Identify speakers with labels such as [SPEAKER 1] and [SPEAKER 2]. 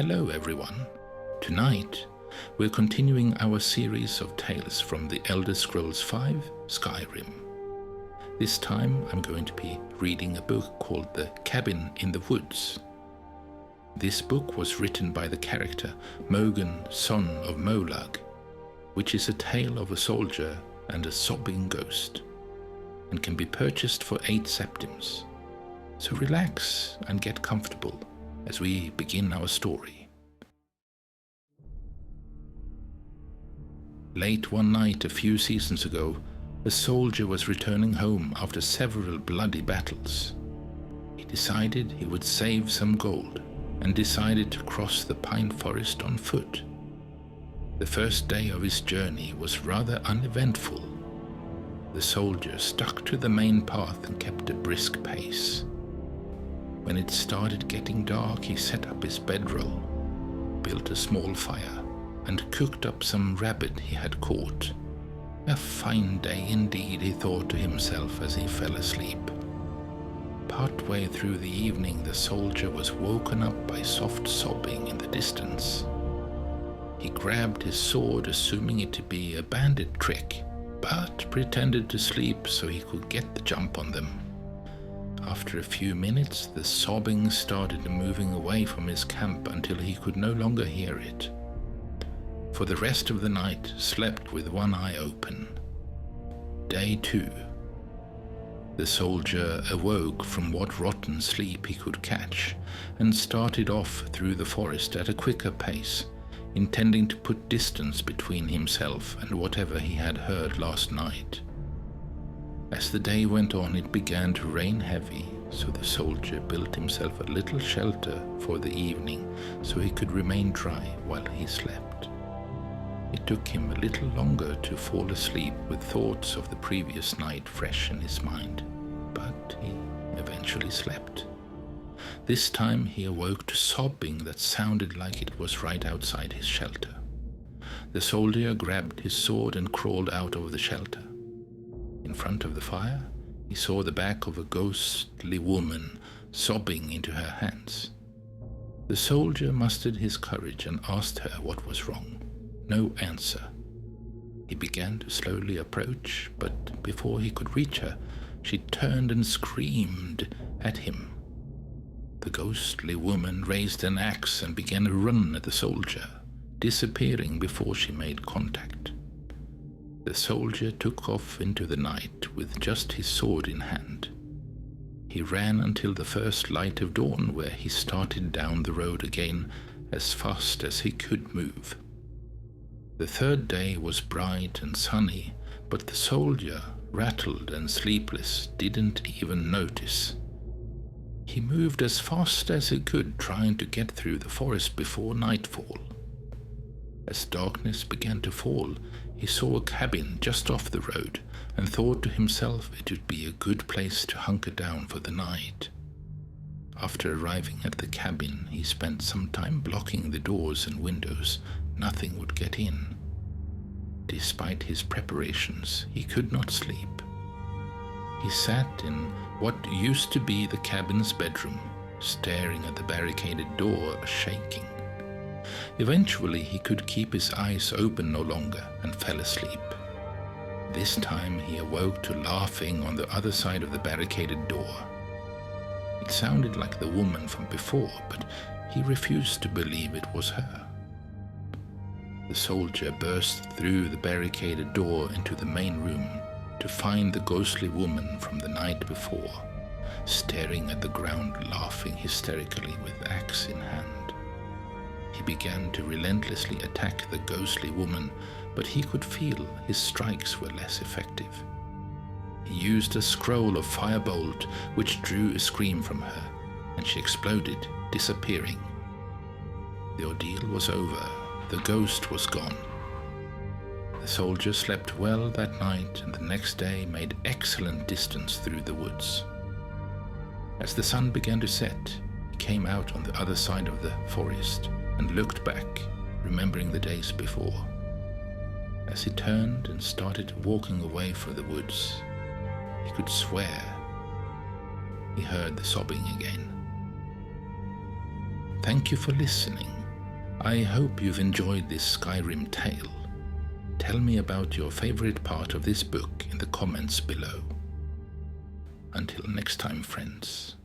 [SPEAKER 1] Hello everyone. Tonight we're continuing our series of tales from the Elder Scrolls V Skyrim. This time I'm going to be reading a book called The Cabin in the Woods. This book was written by the character Mogen Son of Molag, which is a tale of a soldier and a sobbing ghost, and can be purchased for 8 septims. So relax and get comfortable as we begin our story. Late one night a few seasons ago, a soldier was returning home after several bloody battles. He decided he would save some gold and decided to cross the pine forest on foot. The first day of his journey was rather uneventful. The soldier stuck to the main path and kept a brisk pace. When it started getting dark, he set up his bedroll, built a small fire, and cooked up some rabbit he had caught. A fine day indeed, he thought to himself as he fell asleep. Partway through the evening, the soldier was woken up by soft sobbing in the distance. He grabbed his sword, assuming it to be a bandit trick, but pretended to sleep so he could get the jump on them. After a few minutes, the sobbing started moving away from his camp until he could no longer hear it. For the rest of the night, slept with one eye open. Day 2. The soldier awoke from what rotten sleep he could catch and started off through the forest at a quicker pace, intending to put distance between himself and whatever he had heard last night. As the day went on, it began to rain heavy, so the soldier built himself a little shelter for the evening so he could remain dry while he slept. It took him a little longer to fall asleep with thoughts of the previous night fresh in his mind, but he eventually slept. This time he awoke to sobbing that sounded like it was right outside his shelter. The soldier grabbed his sword and crawled out of the shelter. In front of the fire, he saw the back of a ghostly woman sobbing into her hands. The soldier mustered his courage and asked her what was wrong. No answer. He began to slowly approach, but before he could reach her, she turned and screamed at him. The ghostly woman raised an axe and began a run at the soldier, disappearing before she made contact. The soldier took off into the night with just his sword in hand. He ran until the first light of dawn, where he started down the road again as fast as he could move. The third day was bright and sunny, but the soldier, rattled and sleepless, didn't even notice. He moved as fast as he could, trying to get through the forest before nightfall. As darkness began to fall, he saw a cabin just off the road and thought to himself it would be a good place to hunker down for the night. After arriving at the cabin, he spent some time blocking the doors and windows. Nothing would get in. Despite his preparations, he could not sleep. He sat in what used to be the cabin's bedroom, staring at the barricaded door, shaking. Eventually he could keep his eyes open no longer and fell asleep. This time he awoke to laughing on the other side of the barricaded door. It sounded like the woman from before, but he refused to believe it was her. The soldier burst through the barricaded door into the main room to find the ghostly woman from the night before, staring at the ground, laughing hysterically with axe in hand. He began to relentlessly attack the ghostly woman, but he could feel his strikes were less effective. He used a scroll of firebolt, which drew a scream from her, and she exploded, disappearing. The ordeal was over. The ghost was gone. The soldier slept well that night, and the next day made excellent distance through the woods. As the sun began to set, he came out on the other side of the forest and looked back, remembering the days before. As he turned and started walking away from the woods, he could swear he heard the sobbing again. Thank you for listening. I hope you've enjoyed this Skyrim tale. Tell me about your favorite part of this book in the comments below. Until next time, friends.